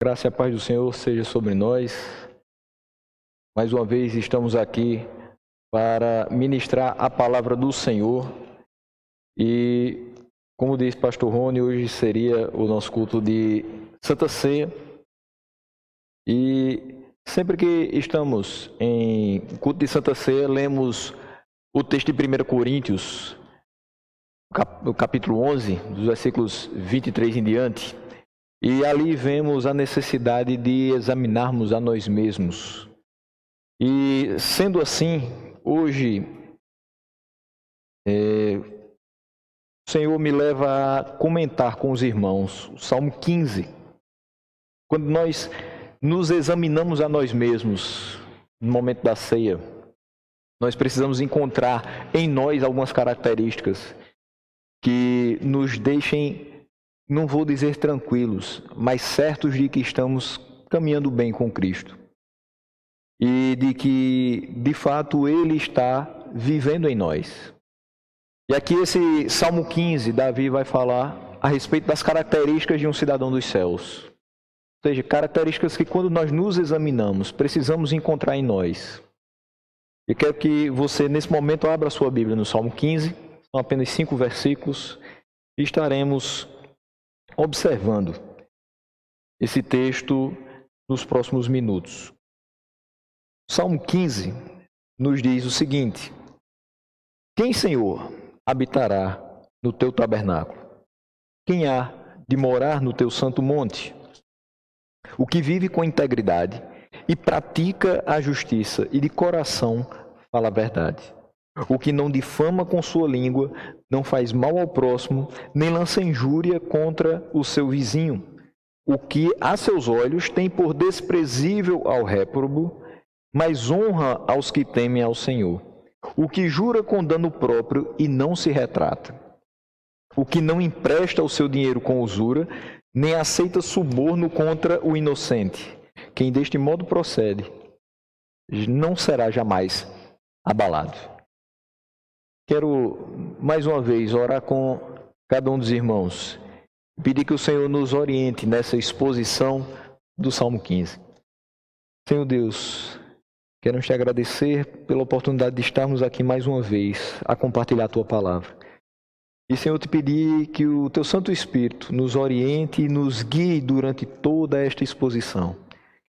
Graça e a paz do Senhor seja sobre nós. Mais uma vez estamos aqui para ministrar a palavra do Senhor. E, como disse pastor Rony, hoje seria o nosso culto de Santa Ceia. E sempre que estamos em culto de Santa Ceia, lemos o texto de 1 Coríntios, o capítulo 11, dos versículos 23 em diante. E ali vemos a necessidade de examinarmos a nós mesmos. E sendo assim, hoje, o Senhor me leva a comentar com os irmãos o Salmo 15. Quando nós nos examinamos a nós mesmos no momento da ceia, nós precisamos encontrar em nós algumas características que nos deixem, não vou dizer tranquilos, mas certos de que estamos caminhando bem com Cristo. E de que, de fato, Ele está vivendo em nós. E aqui esse Salmo 15, Davi vai falar a respeito das características de um cidadão dos céus. Ou seja, características que quando nós nos examinamos, precisamos encontrar em nós. E quero que você, nesse momento, abra a sua Bíblia no Salmo 15. São apenas 5 versículos. E estaremos observando esse texto nos próximos minutos. O Salmo 15 nos diz o seguinte: quem, Senhor, habitará no teu tabernáculo? Quem há de morar no teu santo monte? O que vive com integridade e pratica a justiça e de coração fala a verdade. O que não difama com sua língua, não faz mal ao próximo, nem lança injúria contra o seu vizinho. O que a seus olhos tem por desprezível ao réprobo, mas honra aos que temem ao Senhor. O que jura com dano próprio e não se retrata. O que não empresta o seu dinheiro com usura, nem aceita suborno contra o inocente. Quem deste modo procede, não será jamais abalado. Quero, mais uma vez, orar com cada um dos irmãos. Pedir que o Senhor nos oriente nessa exposição do Salmo 15. Senhor Deus, queremos te agradecer pela oportunidade de estarmos aqui mais uma vez a compartilhar a tua palavra. E, Senhor, te pedir que o teu Santo Espírito nos oriente e nos guie durante toda esta exposição.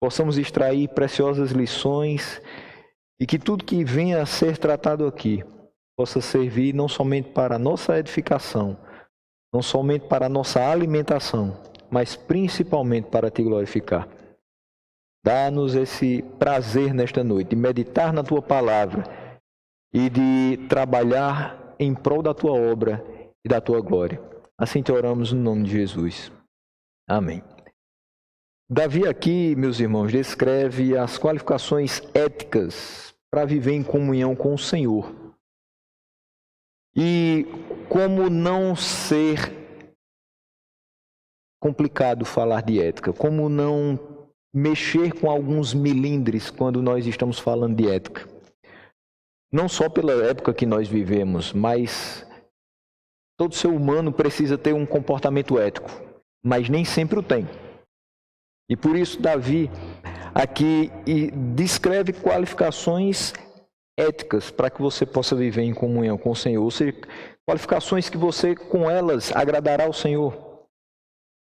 Possamos extrair preciosas lições e que tudo que venha a ser tratado aqui possa servir não somente para a nossa edificação, não somente para a nossa alimentação, mas principalmente para te glorificar. Dá-nos esse prazer nesta noite de meditar na tua palavra e de trabalhar em prol da tua obra e da tua glória. Assim te oramos no nome de Jesus. Amém. Davi aqui, meus irmãos, descreve as qualificações éticas para viver em comunhão com o Senhor. E como não ser complicado falar de ética, como não mexer com alguns milindres quando nós estamos falando de ética. Não só pela época que nós vivemos, mas todo ser humano precisa ter um comportamento ético, mas nem sempre o tem. E por isso Davi aqui descreve qualificações éticas para que você possa viver em comunhão com o Senhor, ou seja, qualificações que você com elas agradará ao Senhor.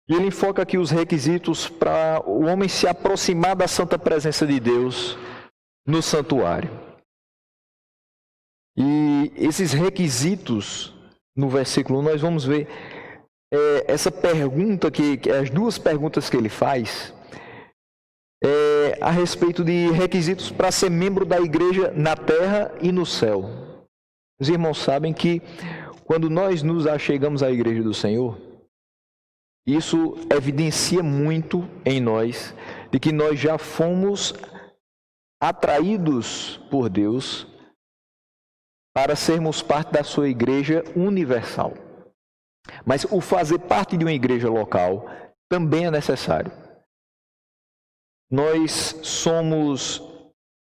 E ele enfoca aqui os requisitos para o homem se aproximar da santa presença de Deus no santuário. E esses requisitos, no versículo 1, nós vamos ver essa pergunta, as duas perguntas que ele faz, a respeito de requisitos para ser membro da igreja na terra e no céu. Os irmãos sabem que quando nós nos achegamos à igreja do Senhor, isso evidencia muito em nós de que nós já fomos atraídos por Deus para sermos parte da sua igreja universal. Mas o fazer parte de uma igreja local também é necessário. Nós somos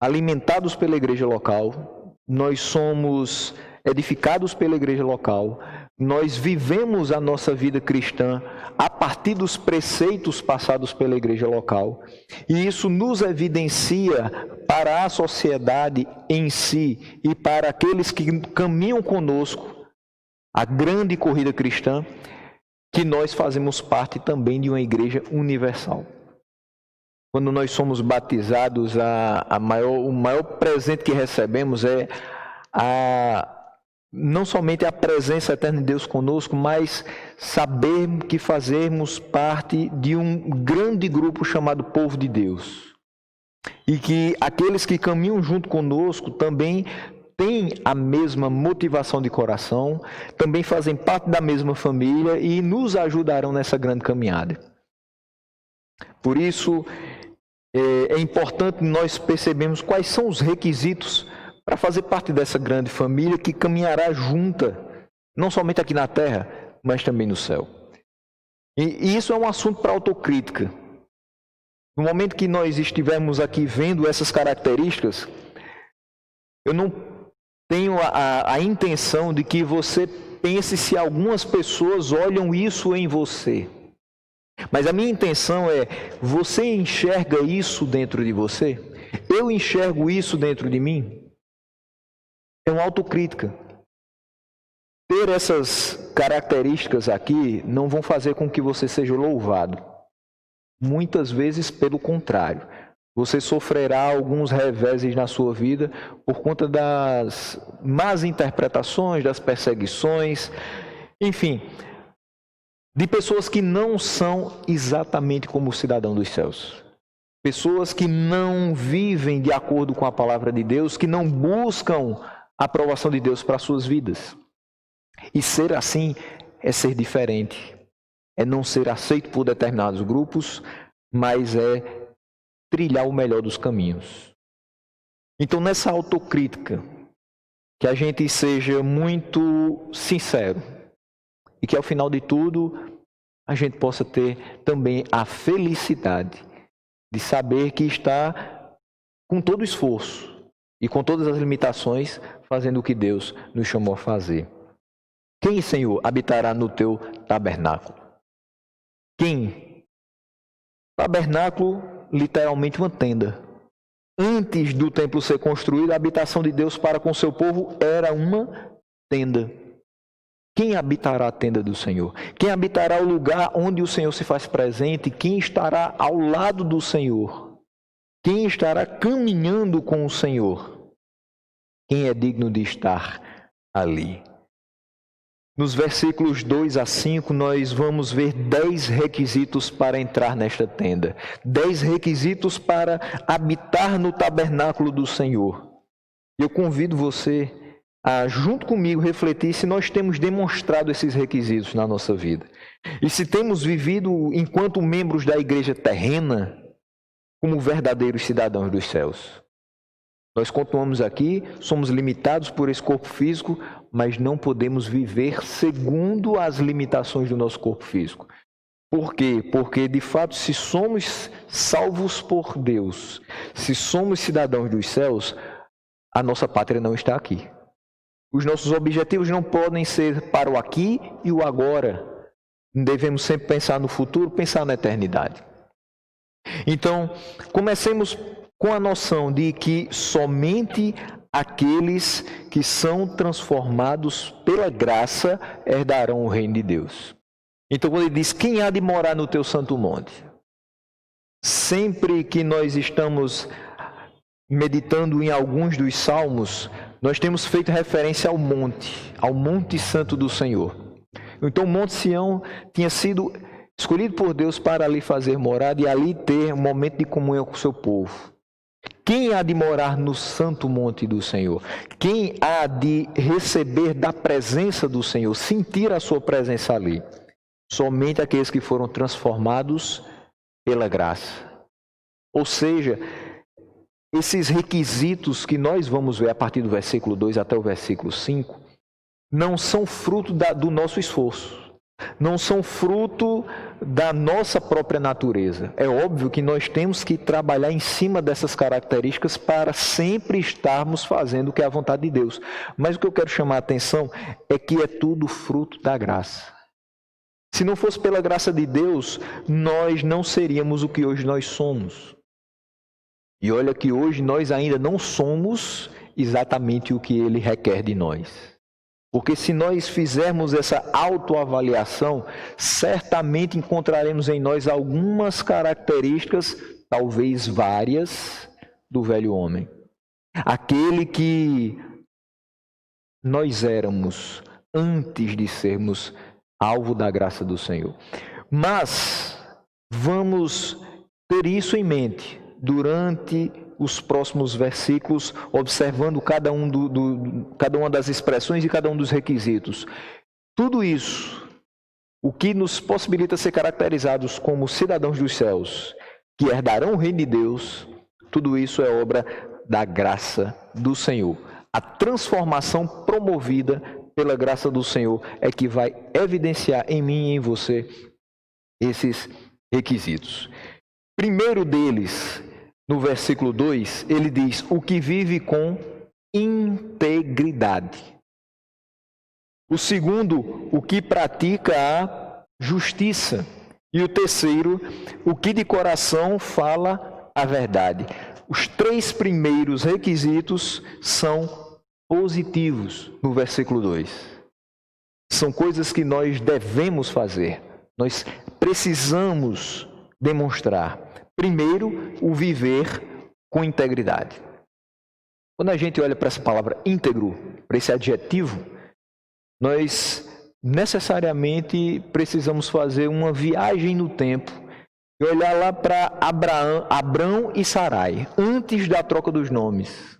alimentados pela igreja local, nós somos edificados pela igreja local, nós vivemos a nossa vida cristã a partir dos preceitos passados pela igreja local, e isso nos evidencia para a sociedade em si e para aqueles que caminham conosco a grande corrida cristã, que nós fazemos parte também de uma igreja universal. Quando nós somos batizados, o maior presente que recebemos é não somente a presença eterna de Deus conosco, mas saber que fazemos parte de um grande grupo chamado povo de Deus. E que aqueles que caminham junto conosco também têm a mesma motivação de coração, também fazem parte da mesma família e nos ajudarão nessa grande caminhada. Por isso, é importante nós percebermos quais são os requisitos para fazer parte dessa grande família que caminhará junta, não somente aqui na terra, mas também no céu. E isso é um assunto para autocrítica. No momento que nós estivermos aqui vendo essas características, eu não tenho a intenção de que você pense se algumas pessoas olham isso em você. Mas a minha intenção é, você enxerga isso dentro de você? Eu enxergo isso dentro de mim? É uma autocrítica. Ter essas características aqui não vão fazer com que você seja louvado. Muitas vezes, pelo contrário. Você sofrerá alguns reveses na sua vida por conta das más interpretações, das perseguições, enfim, de pessoas que não são exatamente como o cidadão dos céus. Pessoas que não vivem de acordo com a palavra de Deus, que não buscam a aprovação de Deus para as suas vidas. E ser assim é ser diferente. É não ser aceito por determinados grupos, mas é trilhar o melhor dos caminhos. Então, nessa autocrítica, que a gente seja muito sincero e que, ao final de tudo, a gente possa ter também a felicidade de saber que está com todo esforço e com todas as limitações fazendo o que Deus nos chamou a fazer. Quem, Senhor, habitará no teu tabernáculo? Quem? Tabernáculo, literalmente uma tenda. Antes do templo ser construído, a habitação de Deus para com seu povo era uma tenda. Quem habitará a tenda do Senhor? Quem habitará o lugar onde o Senhor se faz presente? Quem estará ao lado do Senhor? Quem estará caminhando com o Senhor? Quem é digno de estar ali? Nos versículos 2 a 5, nós vamos ver 10 requisitos para entrar nesta tenda. 10 requisitos para habitar no tabernáculo do Senhor. Eu convido você a, junto comigo, refletir se nós temos demonstrado esses requisitos na nossa vida. E se temos vivido, enquanto membros da igreja terrena, como verdadeiros cidadãos dos céus. Nós continuamos aqui, somos limitados por esse corpo físico, mas não podemos viver segundo as limitações do nosso corpo físico. Por quê? Porque, de fato, se somos salvos por Deus, se somos cidadãos dos céus, a nossa pátria não está aqui. Os nossos objetivos não podem ser para o aqui e o agora. Devemos sempre pensar no futuro, pensar na eternidade. Então, comecemos com a noção de que somente aqueles que são transformados pela graça herdarão o reino de Deus. Então, quando ele diz, quem há de morar no teu santo monte? Sempre que nós estamos meditando em alguns dos salmos, nós temos feito referência ao Monte Santo do Senhor. Então, o Monte Sião tinha sido escolhido por Deus para ali fazer morada e ali ter um momento de comunhão com o seu povo. Quem há de morar no santo monte do Senhor? Quem há de receber da presença do Senhor, sentir a sua presença ali? Somente aqueles que foram transformados pela graça. Ou seja, esses requisitos que nós vamos ver a partir do versículo 2 até o versículo 5, não são fruto do nosso esforço. não são fruto da nossa própria natureza. É óbvio que nós temos que trabalhar em cima dessas características para sempre estarmos fazendo o que é a vontade de Deus. Mas o que eu quero chamar a atenção é que é tudo fruto da graça. Se não fosse pela graça de Deus, nós não seríamos o que hoje nós somos. E olha que hoje nós ainda não somos exatamente o que Ele requer de nós. Porque se nós fizermos essa autoavaliação, certamente encontraremos em nós algumas características, talvez várias, do velho homem. Aquele que nós éramos antes de sermos alvo da graça do Senhor. Mas vamos ter isso em mente durante os próximos versículos, observando cada uma das expressões e cada um dos requisitos. Tudo isso, o que nos possibilita ser caracterizados como cidadãos dos céus, que herdarão o reino de Deus, tudo isso é obra da graça do Senhor. A transformação promovida pela graça do Senhor é que vai evidenciar em mim e em você esses requisitos. Primeiro deles, no versículo 2, ele diz: o que vive com integridade. O segundo, o que pratica a justiça. E o terceiro, o que de coração fala a verdade. Os três primeiros requisitos são positivos no versículo 2. São coisas que nós devemos fazer, nós precisamos demonstrar. Primeiro, o viver com integridade. Quando a gente olha para essa palavra íntegro, para esse adjetivo, nós necessariamente precisamos fazer uma viagem no tempo e olhar lá para Abrão e Sarai, antes da troca dos nomes.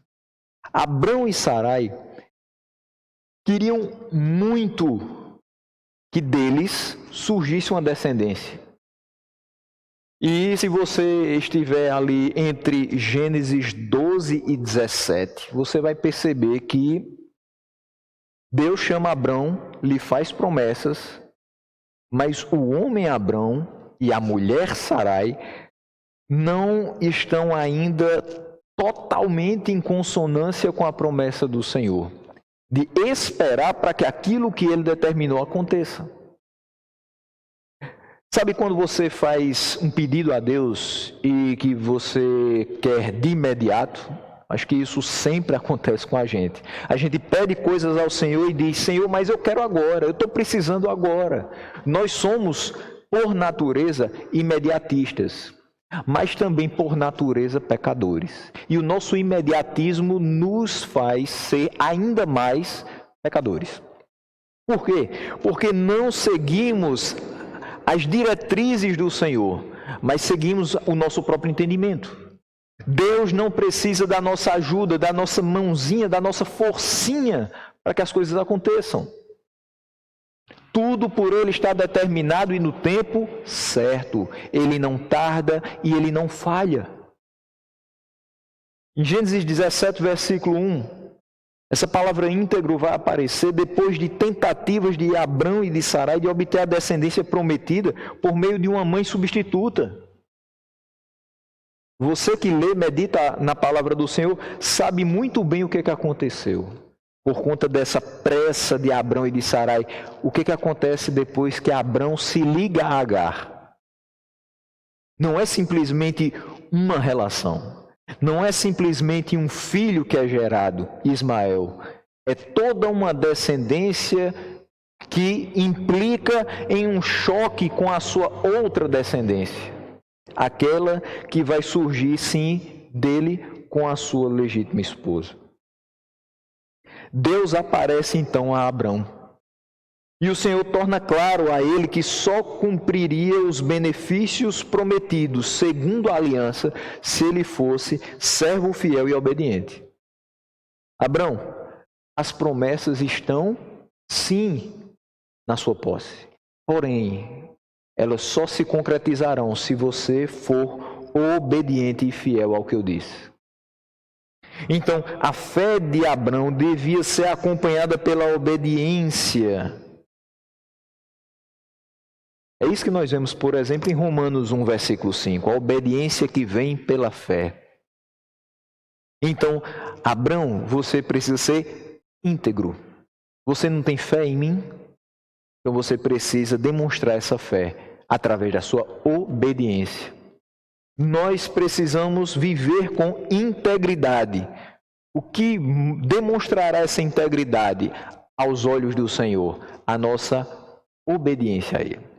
Abrão e Sarai queriam muito que deles surgisse uma descendência. E se você estiver ali entre Gênesis 12 e 17, você vai perceber que Deus chama Abrão, lhe faz promessas, mas o homem Abrão e a mulher Sarai não estão ainda totalmente em consonância com a promessa do Senhor, de esperar para que aquilo que ele determinou aconteça. Sabe quando você faz um pedido a Deus e que você quer de imediato? Acho que isso sempre acontece com a gente. A gente pede coisas ao Senhor e diz: Senhor, mas eu quero agora, eu estou precisando agora. Nós somos, por natureza, imediatistas, mas também por natureza pecadores. E o nosso imediatismo nos faz ser ainda mais pecadores. Por quê? Porque não seguimos as diretrizes do Senhor, mas seguimos o nosso próprio entendimento. Deus não precisa da nossa ajuda, da nossa mãozinha, da nossa forcinha para que as coisas aconteçam. Tudo por Ele está determinado e no tempo certo. Ele não tarda e Ele não falha. Em Gênesis 17, versículo 1, essa palavra íntegro vai aparecer depois de tentativas de Abrão e de Sarai de obter a descendência prometida por meio de uma mãe substituta. Você que lê, medita na palavra do Senhor, sabe muito bem o que aconteceu. Por conta dessa pressa de Abrão e de Sarai, o que acontece depois que Abrão se liga a Agar? Não é simplesmente uma relação. Não é simplesmente um filho que é gerado, Ismael. É toda uma descendência que implica em um choque com a sua outra descendência. Aquela que vai surgir, sim, dele com a sua legítima esposa. Deus aparece então a Abrão. E o Senhor torna claro a ele que só cumpriria os benefícios prometidos, segundo a aliança, se ele fosse servo fiel e obediente. Abrão, as promessas estão, sim, na sua posse. Porém, elas só se concretizarão se você for obediente e fiel ao que eu disse. Então, a fé de Abrão devia ser acompanhada pela obediência É isso que nós vemos, por exemplo, em Romanos 1, versículo 5. A obediência que vem pela fé. Então, Abrão, você precisa ser íntegro. Você não tem fé em mim? Então você precisa demonstrar essa fé através da sua obediência. Nós precisamos viver com integridade. O que demonstrará essa integridade aos olhos do Senhor? A nossa obediência a Ele.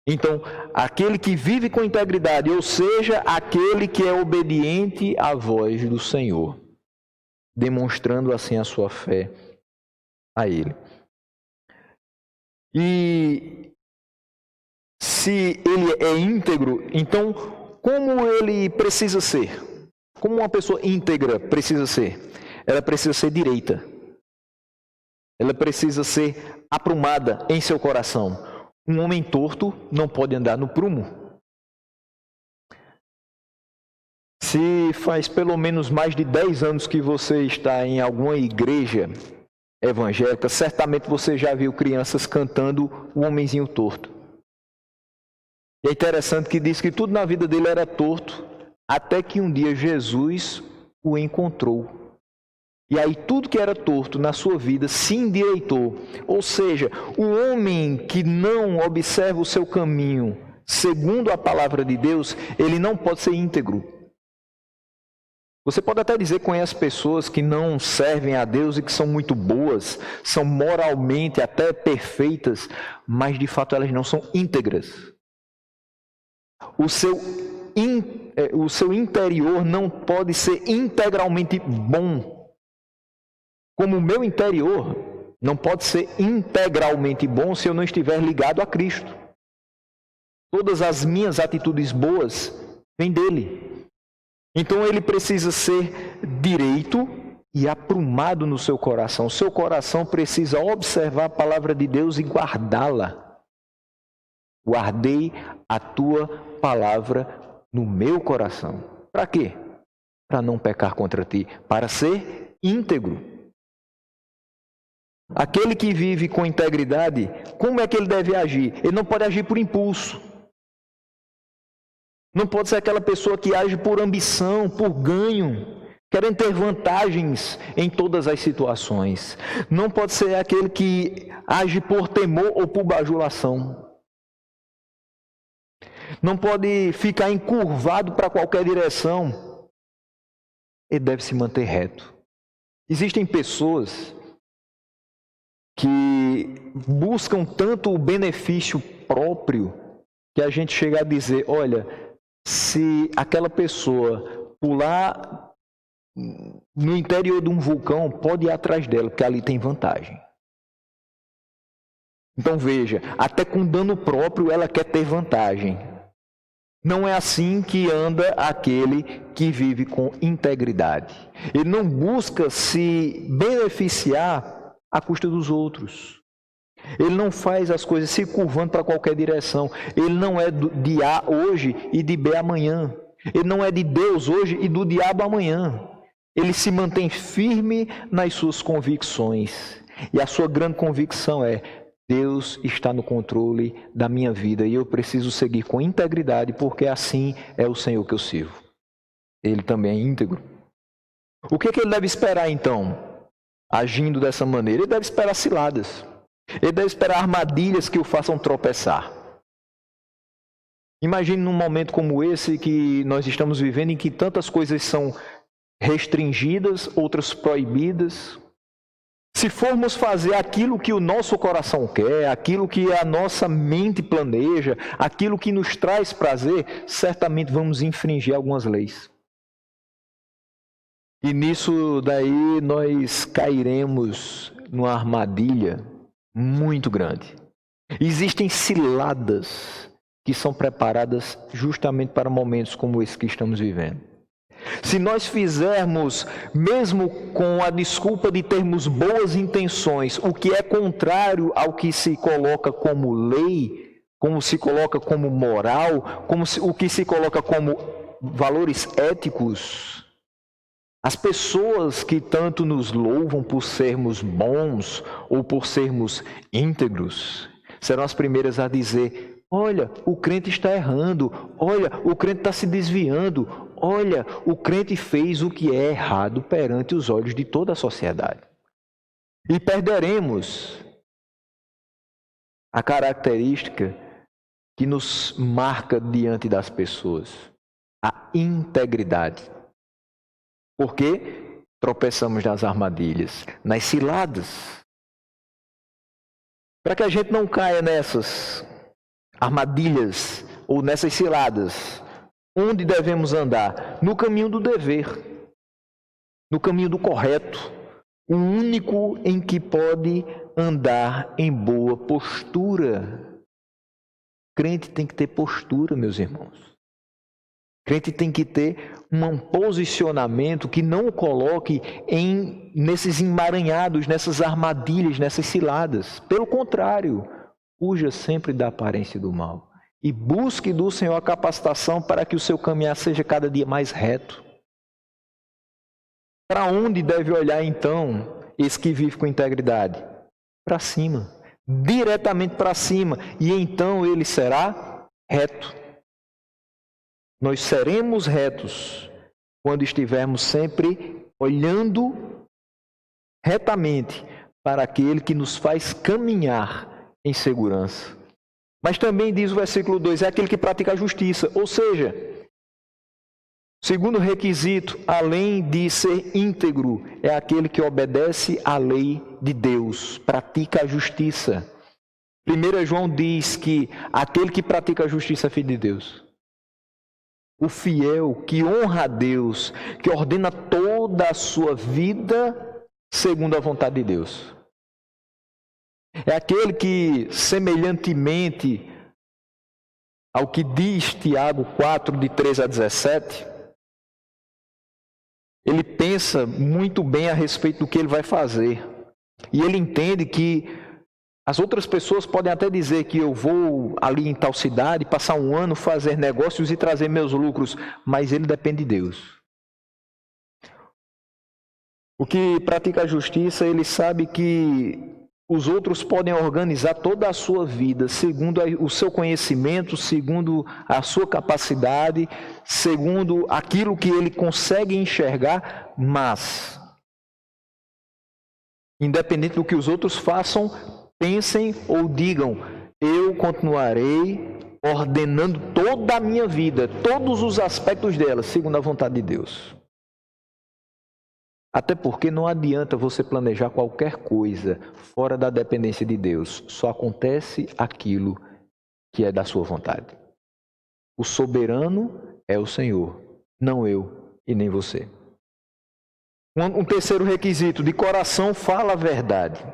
Então, aquele que vive com integridade, ou seja, aquele que é obediente à voz do Senhor, demonstrando assim a sua fé a Ele. E se ele é íntegro, então como ele precisa ser? Como uma pessoa íntegra precisa ser? Ela precisa ser direita. Ela precisa ser aprumada em seu coração. Um homem torto não pode andar no prumo. Se faz pelo menos mais de 10 anos que você está em alguma igreja evangélica, certamente você já viu crianças cantando o homenzinho torto. E é interessante que diz que tudo na vida dele era torto, até que um dia Jesus o encontrou. E aí tudo que era torto na sua vida se endireitou. Ou seja, o homem que não observa o seu caminho segundo a palavra de Deus, ele não pode ser íntegro. Você pode até dizer que conhece pessoas que não servem a Deus e que são muito boas, são moralmente até perfeitas, mas de fato elas não são íntegras. O seu interior não pode ser integralmente bom. Como o meu interior não pode ser integralmente bom se eu não estiver ligado a Cristo. Todas as minhas atitudes boas vêm dele. Então ele precisa ser direito e aprumado no seu coração. O seu coração precisa observar a palavra de Deus e guardá-la. Guardei a tua palavra no meu coração. Para quê? Para não pecar contra ti, para ser íntegro. Aquele que vive com integridade, como é que ele deve agir? Ele não pode agir por impulso. Não pode ser aquela pessoa que age por ambição, por ganho, querendo ter vantagens em todas as situações. Não pode ser aquele que age por temor ou por bajulação. Não pode ficar encurvado para qualquer direção. Ele deve se manter reto. Existem pessoas que buscam tanto o benefício próprio que a gente chega a dizer, olha, se aquela pessoa pular no interior de um vulcão, pode ir atrás dela, porque ali tem vantagem. Então veja, até com dano próprio ela quer ter vantagem. Não é assim que anda aquele que vive com integridade. Ele não busca se beneficiar à custa dos outros. Ele não faz as coisas se curvando para qualquer direção. Ele não é de A hoje e de B amanhã. Ele não é de Deus hoje e do diabo amanhã. Ele se mantém firme nas suas convicções. E a sua grande convicção é: Deus está no controle da minha vida e eu preciso seguir com integridade, porque assim é o Senhor que eu sirvo. Ele também é íntegro. O que ele deve esperar então? Agindo dessa maneira, ele deve esperar ciladas. Ele deve esperar armadilhas que o façam tropeçar. Imagine num momento como esse que nós estamos vivendo, em que tantas coisas são restringidas, outras proibidas. Se formos fazer aquilo que o nosso coração quer, aquilo que a nossa mente planeja, aquilo que nos traz prazer, certamente vamos infringir algumas leis. E nisso daí nós cairemos numa armadilha muito grande. Existem ciladas que são preparadas justamente para momentos como esse que estamos vivendo. Se nós fizermos, mesmo com a desculpa de termos boas intenções, o que é contrário ao que se coloca como lei, como se coloca como moral, o que se coloca como valores éticos, as pessoas que tanto nos louvam por sermos bons ou por sermos íntegros, serão as primeiras a dizer: Olha, o crente está errando. Olha, o crente está se desviando. Olha, o crente fez o que é errado perante os olhos de toda a sociedade. E perderemos a característica que nos marca diante das pessoas, a integridade. Porque tropeçamos nas armadilhas, nas ciladas. Para que a gente não caia nessas armadilhas ou nessas ciladas, onde devemos andar? No caminho do dever, no caminho do correto, o único em que pode andar em boa postura. Crente tem que ter postura, meus irmãos. Crente tem que ter um posicionamento que não o coloque nesses emaranhados, nessas armadilhas, nessas ciladas. Pelo contrário, fuja sempre da aparência do mal. E busque do Senhor a capacitação para que o seu caminhar seja cada dia mais reto. Para onde deve olhar então esse que vive com integridade? Para cima. Diretamente para cima. E então ele será reto. Nós seremos retos quando estivermos sempre olhando retamente para aquele que nos faz caminhar em segurança. Mas também diz o versículo 2, é aquele que pratica a justiça. Ou seja, segundo requisito, além de ser íntegro, é aquele que obedece à lei de Deus, pratica a justiça. 1 João diz que aquele que pratica a justiça é filho de Deus. O fiel que honra a Deus, que ordena toda a sua vida segundo a vontade de Deus. É aquele que, semelhantemente ao que diz Tiago 4, de 13 a 17, ele pensa muito bem a respeito do que ele vai fazer. E ele entende que as outras pessoas podem até dizer que eu vou ali em tal cidade, passar um ano, fazer negócios e trazer meus lucros, mas ele depende de Deus. O que pratica a justiça, ele sabe que os outros podem organizar toda a sua vida segundo o seu conhecimento, segundo a sua capacidade, segundo aquilo que ele consegue enxergar, mas, independente do que os outros façam, pensem ou digam, eu continuarei ordenando toda a minha vida, todos os aspectos dela, segundo a vontade de Deus. Até porque não adianta você planejar qualquer coisa fora da dependência de Deus. Só acontece aquilo que é da sua vontade. O soberano é o Senhor, não eu e nem você. Um terceiro requisito, de coração fala a verdade.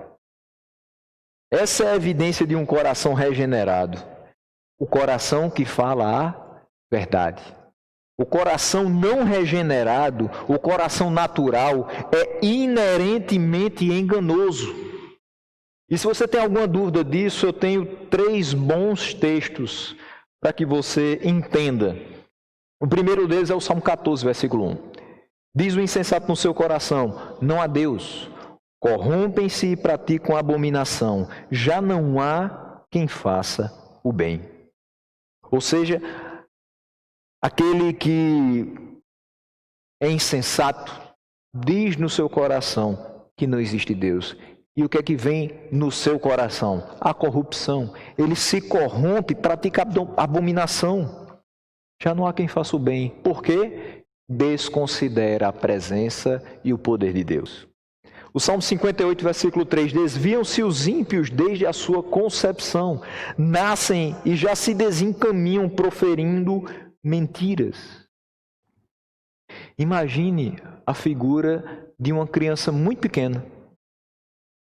Essa é a evidência de um coração regenerado. O coração que fala a verdade. O coração não regenerado, o coração natural, é inerentemente enganoso. E se você tem alguma dúvida disso, eu tenho 3 bons textos para que você entenda. O primeiro deles é o Salmo 14, versículo 1. Diz o insensato no seu coração, não há Deus. Corrompem-se e praticam abominação. Já não há quem faça o bem. Ou seja, aquele que é insensato diz no seu coração que não existe Deus. E o que é que vem no seu coração? A corrupção. Ele se corrompe, pratica abominação. Já não há quem faça o bem. Por quê? Desconsidera a presença e o poder de Deus. O Salmo 58, versículo 3, desviam-se os ímpios desde a sua concepção, nascem e já se desencaminham proferindo mentiras. Imagine a figura de uma criança muito pequena,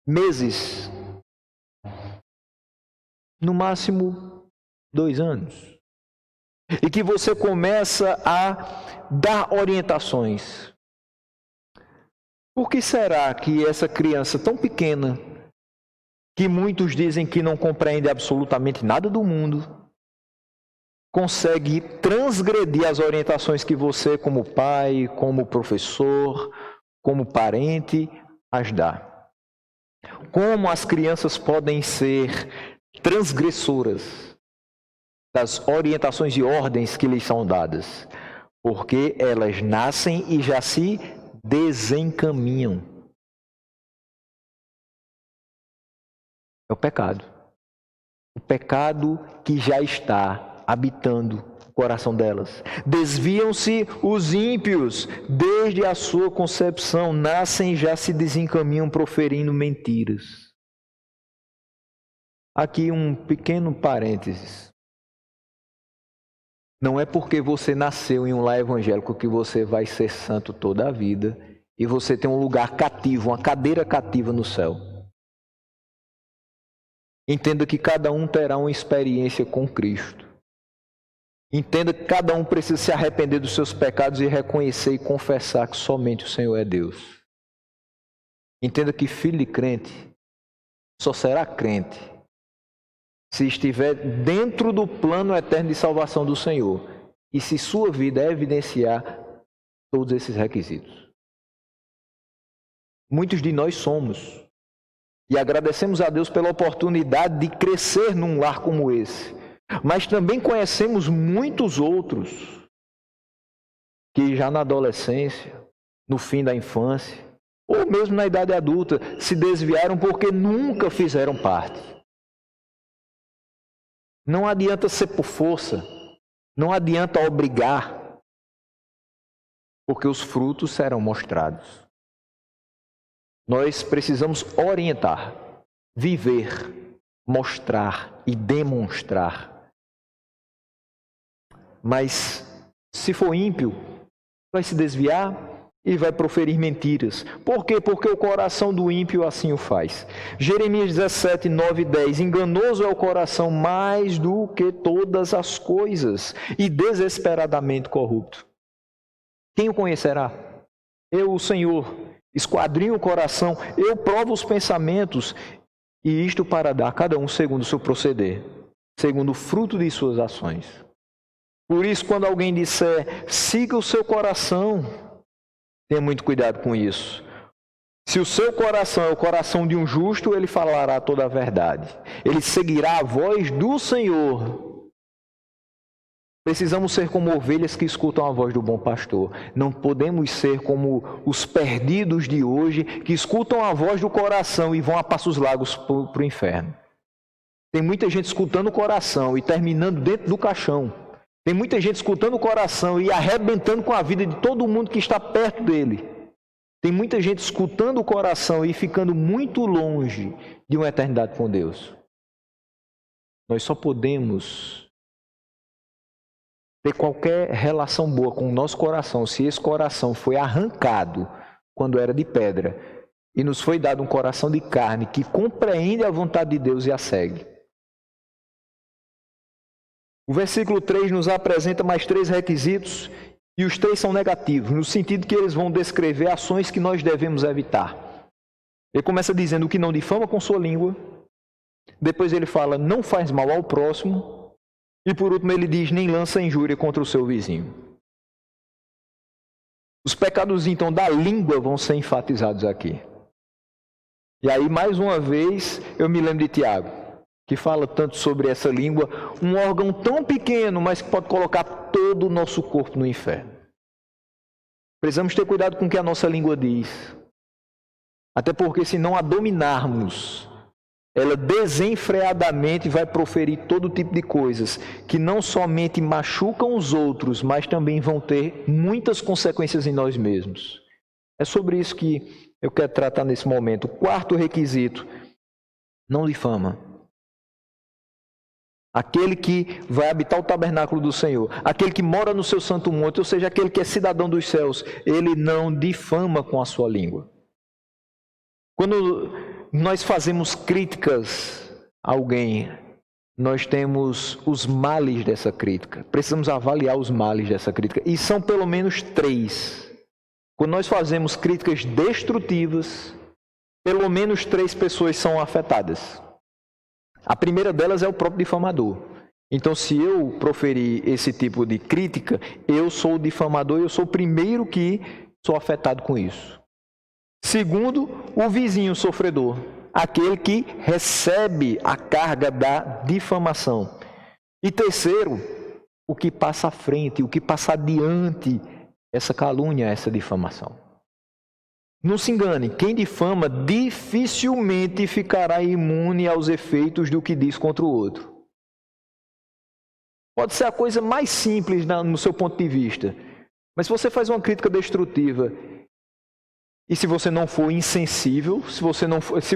meses, no máximo 2 anos, e que você começa a dar orientações. Por que será que essa criança tão pequena, que muitos dizem que não compreende absolutamente nada do mundo, consegue transgredir as orientações que você, como pai, como professor, como parente, as dá? Como as crianças podem ser transgressoras? das orientações e ordens que lhes são dadas, porque elas nascem e já se desencaminham. É o pecado. O pecado que já está habitando o coração delas. Desviam-se os ímpios desde a sua concepção, nascem e já se desencaminham proferindo mentiras. Aqui um pequeno parênteses. Não é porque você nasceu em um lar evangélico que você vai ser santo toda a vida e você tem um lugar cativo, uma cadeira cativa no céu. Entenda que cada um terá uma experiência com Cristo. Entenda que cada um precisa se arrepender dos seus pecados e reconhecer e confessar que somente o Senhor é Deus. Entenda que filho de crente só será crente se estiver dentro do plano eterno de salvação do Senhor e se sua vida evidenciar todos esses requisitos. Muitos de nós somos, e agradecemos a Deus pela oportunidade de crescer num lar como esse, mas também conhecemos muitos outros que já na adolescência, no fim da infância, ou mesmo na idade adulta, se desviaram porque nunca fizeram parte. Não adianta ser por força, não adianta obrigar, porque os frutos serão mostrados. Nós precisamos orientar, viver, mostrar e demonstrar. Mas se for ímpio, vai se desviar e vai proferir mentiras. Por quê? Porque o coração do ímpio assim o faz. Jeremias 17, 9 e 10. Enganoso é o coração mais do que todas as coisas e desesperadamente corrupto. Quem o conhecerá? Eu, o Senhor, esquadrinho o coração, eu provo os pensamentos, e isto para dar a cada um segundo o seu proceder, segundo o fruto de suas ações. Por isso, quando alguém disser, siga o seu coração, tenha muito cuidado com isso. Se o seu coração é o coração de um justo, ele falará toda a verdade. Ele seguirá a voz do Senhor. Precisamos ser como ovelhas que escutam a voz do bom pastor. Não podemos ser como os perdidos de hoje, que escutam a voz do coração e vão a passos largos para o inferno. Tem muita gente escutando o coração e terminando dentro do caixão. Tem muita gente escutando o coração e arrebentando com a vida de todo mundo que está perto dele. Tem muita gente escutando o coração e ficando muito longe de uma eternidade com Deus. Nós só podemos ter qualquer relação boa com o nosso coração se esse coração foi arrancado quando era de pedra e nos foi dado um coração de carne que compreende a vontade de Deus e a segue. O versículo 3 nos apresenta mais 3 requisitos e os 3 são negativos, no sentido que eles vão descrever ações que nós devemos evitar. Ele começa dizendo o que não difama com sua língua, depois ele fala não faz mal ao próximo e por último ele diz nem lança injúria contra o seu vizinho. Os pecados então da língua vão ser enfatizados aqui. E aí mais uma vez eu me lembro de Tiago, que fala tanto sobre essa língua, um órgão tão pequeno, mas que pode colocar todo o nosso corpo no inferno. Precisamos ter cuidado com o que a nossa língua diz. Até porque se não a dominarmos, ela desenfreadamente vai proferir todo tipo de coisas que não somente machucam os outros, mas também vão ter muitas consequências em nós mesmos. É sobre isso que eu quero tratar nesse momento. O quarto requisito, não difama. Aquele que vai habitar o tabernáculo do Senhor, aquele que mora no seu santo monte, ou seja, aquele que é cidadão dos céus, ele não difama com a sua língua. Quando nós fazemos críticas a alguém, nós temos os males dessa crítica. Precisamos avaliar os males dessa crítica. E são pelo menos 3. Quando nós fazemos críticas destrutivas, pelo menos 3 pessoas são afetadas. A primeira delas é o próprio difamador. Então, se eu proferir esse tipo de crítica, eu sou o difamador e eu sou o primeiro que sou afetado com isso. Segundo, o vizinho sofredor, aquele que recebe a carga da difamação. E terceiro, o que passa à frente, o que passa adiante essa calúnia, essa difamação. Não se engane, quem difama dificilmente ficará imune aos efeitos do que diz contra o outro. Pode ser a coisa mais simples no seu ponto de vista, mas se você faz uma crítica destrutiva e se você não for insensível, se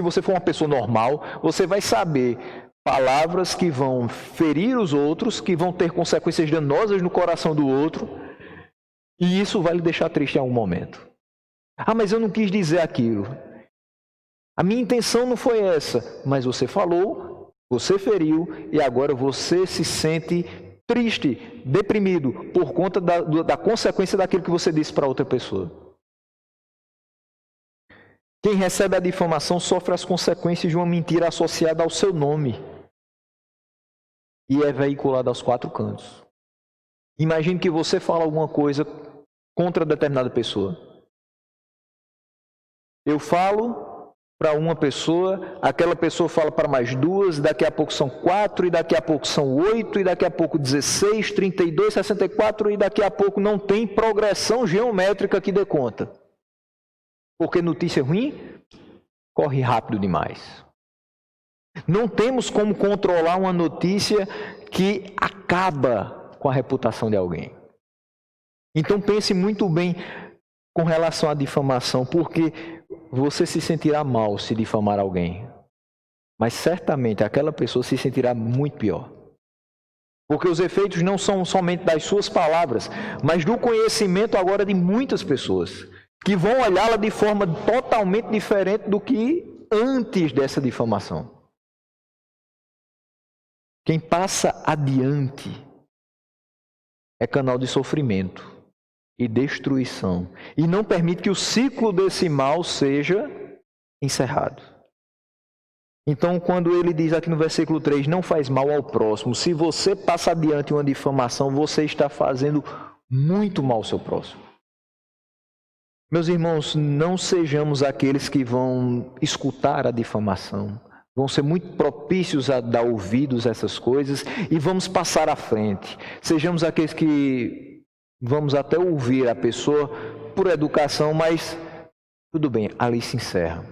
você for uma pessoa normal, você vai saber palavras que vão ferir os outros, que vão ter consequências danosas no coração do outro, e isso vai lhe deixar triste em algum momento. Ah, mas eu não quis dizer aquilo. A minha intenção não foi essa, mas você falou, você feriu e agora você se sente triste, deprimido por conta da consequência daquilo que você disse para outra pessoa. Quem recebe a difamação sofre as consequências de uma mentira associada ao seu nome e é veiculada aos 4 cantos. Imagine que você fala alguma coisa contra determinada pessoa. Eu falo para uma pessoa, aquela pessoa fala para mais 2, daqui a pouco são 4, e daqui a pouco são 8, e daqui a pouco 16, 32, 64, e daqui a pouco não tem progressão geométrica que dê conta. Porque notícia ruim corre rápido demais. Não temos como controlar uma notícia que acaba com a reputação de alguém. Então pense muito bem com relação à difamação, porque você se sentirá mal se difamar alguém, mas certamente aquela pessoa se sentirá muito pior. Porque os efeitos não são somente das suas palavras, mas do conhecimento agora de muitas pessoas, que vão olhá-la de forma totalmente diferente do que antes dessa difamação. Quem passa adiante é canal de sofrimento e destruição, e não permite que o ciclo desse mal seja encerrado. Então, quando ele diz aqui no versículo 3, não faz mal ao próximo, se você passa adiante uma difamação, você está fazendo muito mal ao seu próximo. Meus irmãos, não sejamos aqueles que vão escutar a difamação, vão ser muito propícios a dar ouvidos a essas coisas e vamos passar à frente. Sejamos aqueles que vamos até ouvir a pessoa por educação, mas tudo bem, ali se encerra.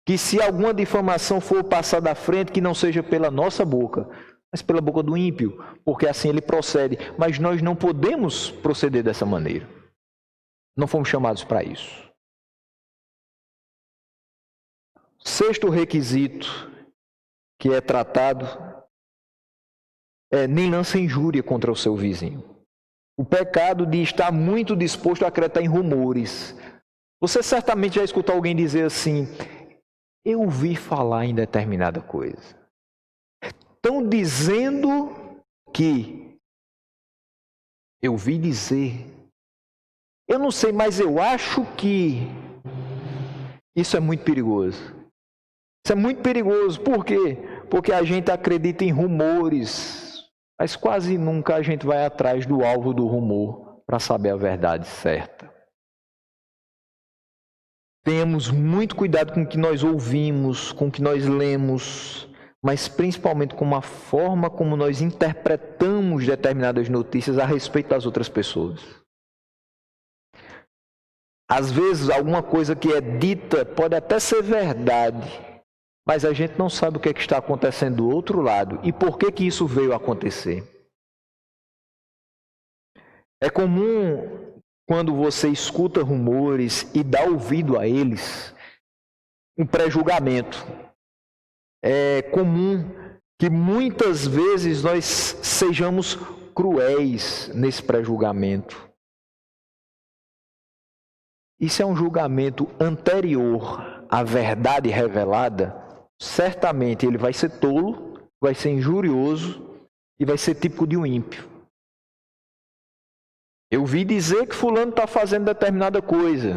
Que se alguma difamação for passada à frente, que não seja pela nossa boca, mas pela boca do ímpio, porque assim ele procede. Mas nós não podemos proceder dessa maneira. Não fomos chamados para isso. Sexto requisito que é tratado é nem lança injúria contra o seu vizinho. O pecado de estar muito disposto a acreditar em rumores. Você certamente já escutou alguém dizer assim, eu ouvi falar em determinada coisa. Estão dizendo que eu ouvi dizer. Eu não sei, mas eu acho que isso é muito perigoso. Isso é muito perigoso. Por quê? Porque a gente acredita em rumores, mas quase nunca a gente vai atrás do alvo do rumor para saber a verdade certa. Tenhamos muito cuidado com o que nós ouvimos, com o que nós lemos, mas principalmente com a forma como nós interpretamos determinadas notícias a respeito das outras pessoas. Às vezes, alguma coisa que é dita pode até ser verdade, mas a gente não sabe o que está acontecendo do outro lado e por que isso veio a acontecer. É comum, quando você escuta rumores e dá ouvido a eles, um pré-julgamento. É comum que muitas vezes nós sejamos cruéis nesse pré-julgamento. Isso é um julgamento anterior à verdade revelada, certamente ele vai ser tolo, vai ser injurioso e vai ser típico de um ímpio. Eu ouvi dizer que fulano está fazendo determinada coisa.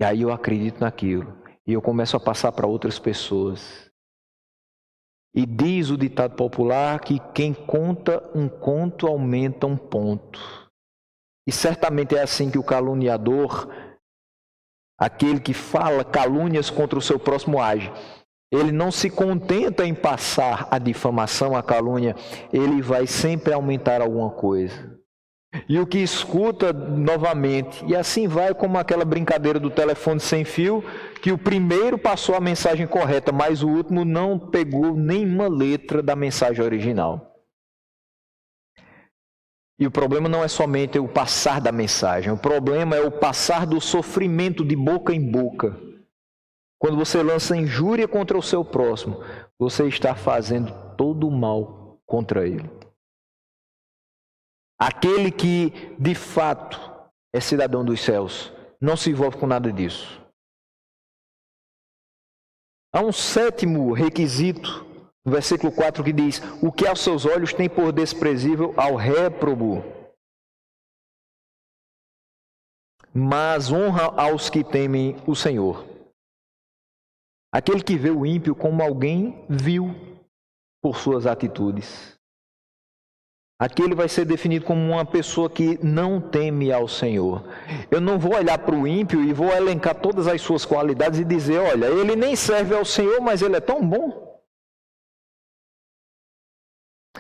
E aí eu acredito naquilo. E eu começo a passar para outras pessoas. E diz o ditado popular que quem conta um conto aumenta um ponto. E certamente é assim que o caluniador, aquele que fala calúnias contra o seu próximo, age. Ele não se contenta em passar a difamação, a calúnia, ele vai sempre aumentar alguma coisa. E o que escuta novamente, e assim vai como aquela brincadeira do telefone sem fio, que o primeiro passou a mensagem correta, mas o último não pegou nenhuma letra da mensagem original. E o problema não é somente o passar da mensagem, o problema é o passar do sofrimento de boca em boca. Quando você lança injúria contra o seu próximo, você está fazendo todo o mal contra ele. Aquele que, de fato, é cidadão dos céus, não se envolve com nada disso. Há um sétimo requisito, no versículo 4, que diz: o que aos seus olhos tem por desprezível ao réprobo, mas honra aos que temem o Senhor. Aquele que vê o ímpio como alguém vil por suas atitudes. Aquele vai ser definido como uma pessoa que não teme ao Senhor. Eu não vou olhar para o ímpio e vou elencar todas as suas qualidades e dizer, olha, ele nem serve ao Senhor, mas ele é tão bom.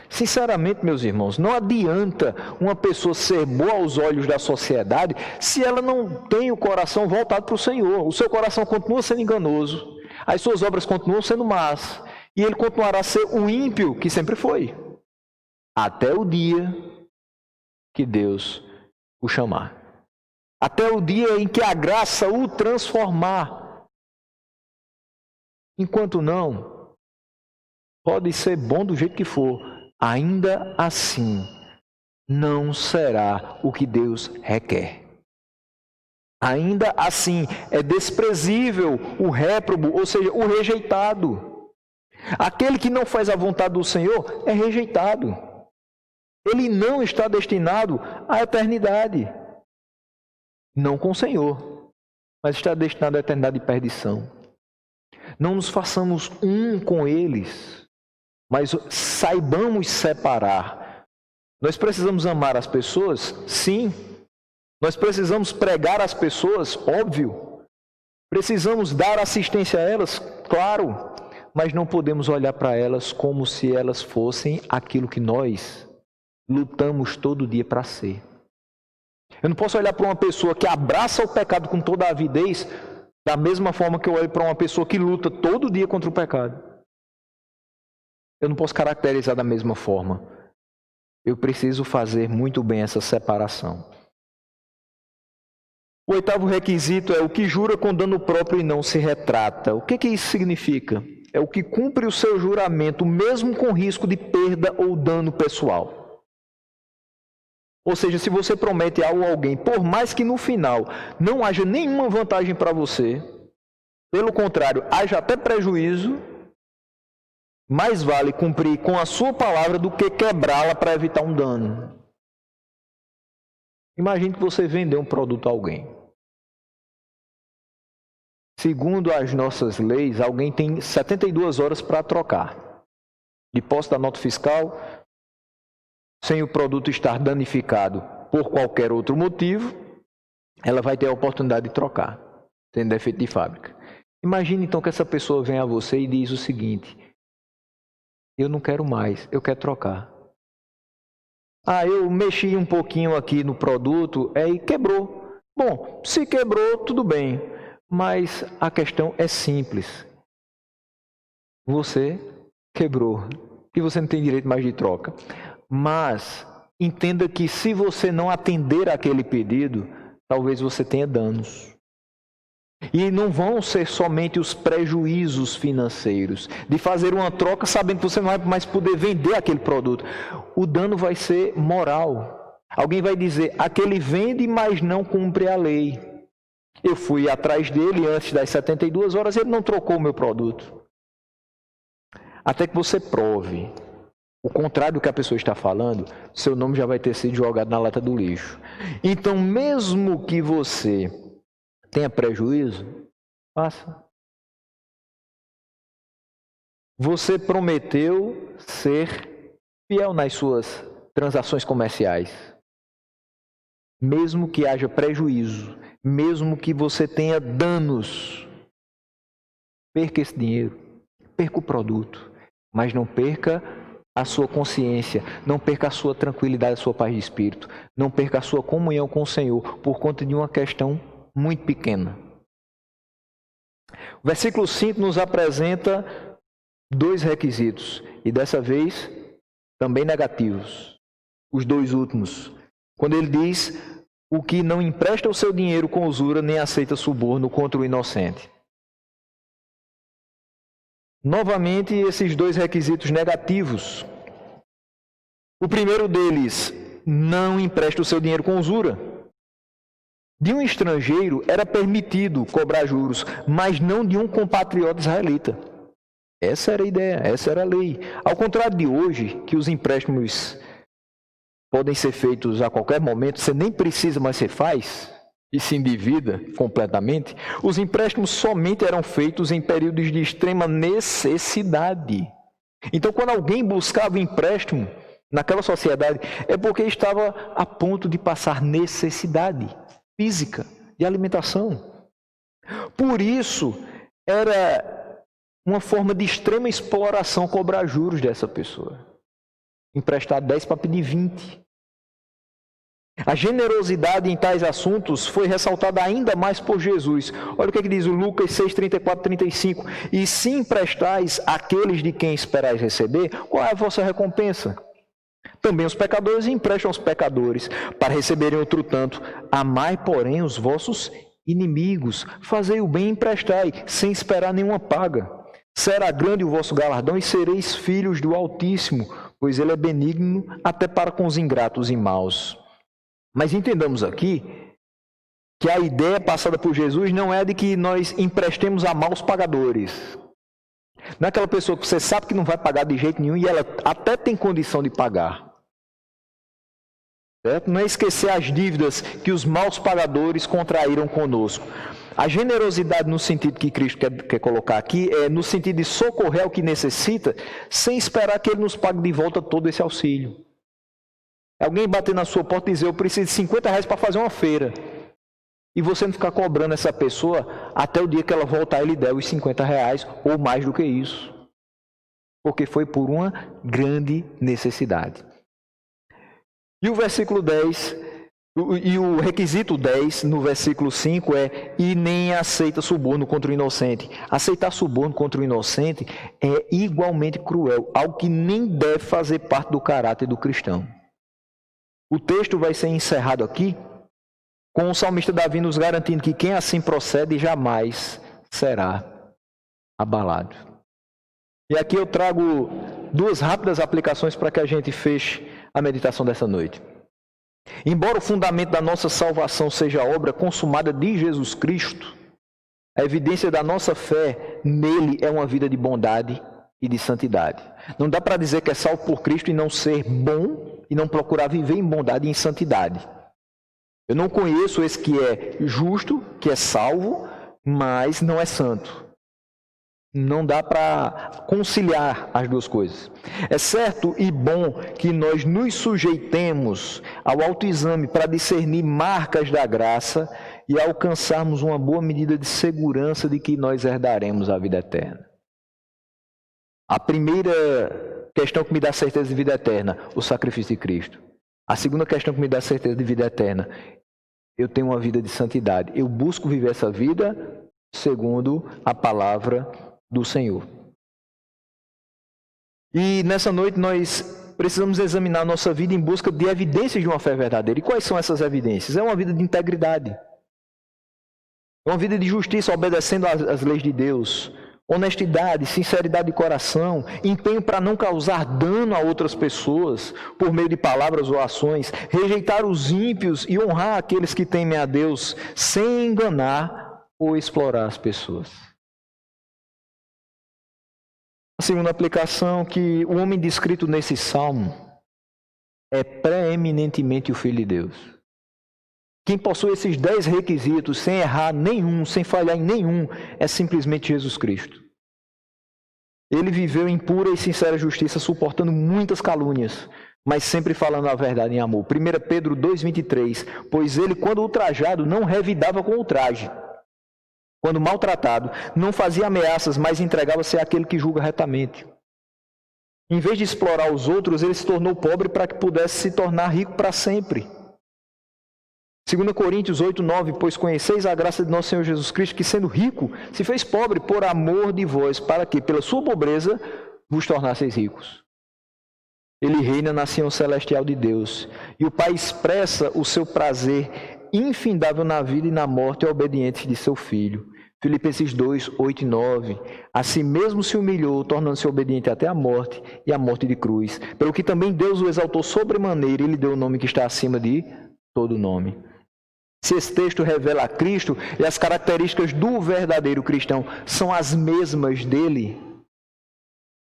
Sinceramente, meus irmãos, não adianta uma pessoa ser boa aos olhos da sociedade se ela não tem o coração voltado para o Senhor. O seu coração continua sendo enganoso, as suas obras continuam sendo más, e ele continuará a ser o ímpio que sempre foi. Até o dia que Deus o chamar. Até o dia em que a graça o transformar. Enquanto não, pode ser bom do jeito que for, ainda assim não será o que Deus requer. Ainda assim é desprezível o réprobo, ou seja, o rejeitado. Aquele que não faz a vontade do Senhor é rejeitado. Ele não está destinado à eternidade. Não com o Senhor, mas está destinado à eternidade de perdição. Não nos façamos um com eles, mas saibamos separar. Nós precisamos amar as pessoas? Sim. Nós precisamos pregar às pessoas? Óbvio. Precisamos dar assistência a elas? Claro. Mas não podemos olhar para elas como se elas fossem aquilo que nós lutamos todo dia para ser. Eu não posso olhar para uma pessoa que abraça o pecado com toda a avidez da mesma forma que eu olho para uma pessoa que luta todo dia contra o pecado. Eu não posso caracterizar da mesma forma. Eu preciso fazer muito bem essa separação. O oitavo requisito é o que jura com dano próprio e não se retrata. O que isso significa? É o que cumpre o seu juramento, mesmo com risco de perda ou dano pessoal. Ou seja, se você promete algo a alguém, por mais que no final não haja nenhuma vantagem para você, pelo contrário, haja até prejuízo, mais vale cumprir com a sua palavra do que quebrá-la para evitar um dano. Imagine que você vendeu um produto a alguém. Segundo as nossas leis, alguém tem 72 horas para trocar. De posse da nota fiscal, sem o produto estar danificado por qualquer outro motivo, ela vai ter a oportunidade de trocar, tendo defeito de fábrica. Imagine então que essa pessoa vem a você e diz o seguinte: eu não quero mais, eu quero trocar. Eu mexi um pouquinho aqui no produto e quebrou. Bom, se quebrou, tudo bem, mas a questão é simples. Você quebrou e você não tem direito mais de troca. Mas entenda que se você não atender àquele pedido, talvez você tenha danos. E não vão ser somente os prejuízos financeiros de fazer uma troca sabendo que você não vai mais poder vender aquele produto. O dano vai ser moral. Alguém vai dizer, aquele vende, mas não cumpre a lei. Eu fui atrás dele antes das 72 horas, ele não trocou o meu produto. Até que você prove o contrário do que a pessoa está falando, seu nome já vai ter sido jogado na lata do lixo. Então, mesmo que você tenha prejuízo, faça. Você prometeu ser fiel nas suas transações comerciais. Mesmo que haja prejuízo, mesmo que você tenha danos, perca esse dinheiro. perca o produto, mas não perca a sua consciência, não perca a sua tranquilidade, a sua paz de espírito, não perca a sua comunhão com o Senhor por conta de uma questão muito pequena. O versículo 5 nos apresenta 2 requisitos, e dessa vez também negativos. Os 2 últimos. Quando ele diz: o que não empresta o seu dinheiro com usura, nem aceita suborno contra o inocente. Novamente, esses 2 requisitos negativos. O primeiro deles: não empresta o seu dinheiro com usura. De um estrangeiro era permitido cobrar juros, mas não de um compatriota israelita. Essa era a ideia, essa era a lei. Ao contrário de hoje, que os empréstimos podem ser feitos a qualquer momento, você nem precisa, mas você faz e se endivida completamente, os empréstimos somente eram feitos em períodos de extrema necessidade. Então, quando alguém buscava empréstimo naquela sociedade, é porque estava a ponto de passar necessidade física, de alimentação. Por isso, era uma forma de extrema exploração cobrar juros dessa pessoa. Emprestar 10 para pedir 20. A generosidade em tais assuntos foi ressaltada ainda mais por Jesus. Olha o que diz o Lucas 6, 34, 35. E se emprestais àqueles de quem esperais receber, qual é a vossa recompensa? Também os pecadores emprestam aos pecadores, para receberem outro tanto. Amai, porém, os vossos inimigos. Fazei o bem e emprestai, sem esperar nenhuma paga. Será grande o vosso galardão e sereis filhos do Altíssimo, pois ele é benigno até para com os ingratos e maus. Mas entendamos aqui que a ideia passada por Jesus não é de que nós emprestemos a maus pagadores. Não é aquela pessoa que você sabe que não vai pagar de jeito nenhum e ela até tem condição de pagar. Certo? Não é esquecer as dívidas que os maus pagadores contraíram conosco. A generosidade no sentido que Cristo quer colocar aqui é no sentido de socorrer ao que necessita, sem esperar que ele nos pague de volta todo esse auxílio. Alguém bater na sua porta e dizer: eu preciso de 50 reais para fazer uma feira. E você não ficar cobrando essa pessoa até o dia que ela voltar e lhe der os 50 reais ou mais do que isso. Porque foi por uma grande necessidade. E o versículo 10, e o requisito 10 no versículo 5 é: e nem aceita suborno contra o inocente. Aceitar suborno contra o inocente é igualmente cruel, algo que nem deve fazer parte do caráter do cristão. O texto vai ser encerrado aqui com o salmista Davi nos garantindo que quem assim procede jamais será abalado. E aqui eu trago 2 rápidas aplicações para que a gente feche a meditação dessa noite. Embora o fundamento da nossa salvação seja a obra consumada de Jesus Cristo, a evidência da nossa fé nele é uma vida de bondade e de santidade. Não dá para dizer que é salvo por Cristo e não ser bom e não procurar viver em bondade e em santidade. Eu não conheço esse que é justo, que é salvo, mas não é santo. Não dá para conciliar as 2 coisas. É certo e bom que nós nos sujeitemos ao autoexame para discernir marcas da graça e alcançarmos uma boa medida de segurança de que nós herdaremos a vida eterna. A primeira questão que me dá certeza de vida eterna, o sacrifício de Cristo. A segunda questão que me dá certeza de vida eterna, eu tenho uma vida de santidade. Eu busco viver essa vida segundo a palavra do Senhor. E nessa noite nós precisamos examinar a nossa vida em busca de evidências de uma fé verdadeira. E quais são essas evidências? É uma vida de integridade. É uma vida de justiça, obedecendo às leis de Deus. Honestidade, sinceridade de coração, empenho para não causar dano a outras pessoas por meio de palavras ou ações, rejeitar os ímpios e honrar aqueles que temem a Deus, sem enganar ou explorar as pessoas. A segunda aplicação, que o homem descrito nesse salmo é preeminentemente o Filho de Deus. Quem possui esses 10 requisitos sem errar nenhum, sem falhar em nenhum, é simplesmente Jesus Cristo. Ele viveu em pura e sincera justiça, suportando muitas calúnias, mas sempre falando a verdade em amor. 1 Pedro 2,23, pois ele, quando ultrajado, não revidava com ultraje, quando maltratado, não fazia ameaças, mas entregava-se àquele que julga retamente. Em vez de explorar os outros, ele se tornou pobre para que pudesse se tornar rico para sempre. 2 Coríntios 8:9, pois conheceis a graça de nosso Senhor Jesus Cristo, que sendo rico, se fez pobre por amor de vós, para que, pela sua pobreza, vos tornasseis ricos. Ele reina na Sião celestial de Deus, e o Pai expressa o seu prazer infindável na vida e na morte obediente de seu Filho. Filipenses 2:8 e 9. A si mesmo se humilhou, tornando-se obediente até a morte, e a morte de cruz. Pelo que também Deus o exaltou sobremaneira, e lhe deu o nome que está acima de todo nome. Se esse texto revela a Cristo, e as características do verdadeiro cristão são as mesmas dele,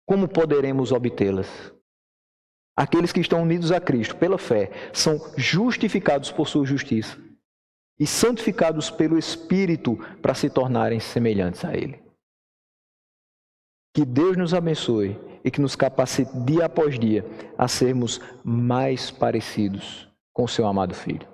como poderemos obtê-las? Aqueles que estão unidos a Cristo pela fé são justificados por sua justiça e santificados pelo Espírito para se tornarem semelhantes a Ele. Que Deus nos abençoe e que nos capacite dia após dia a sermos mais parecidos com o seu amado Filho.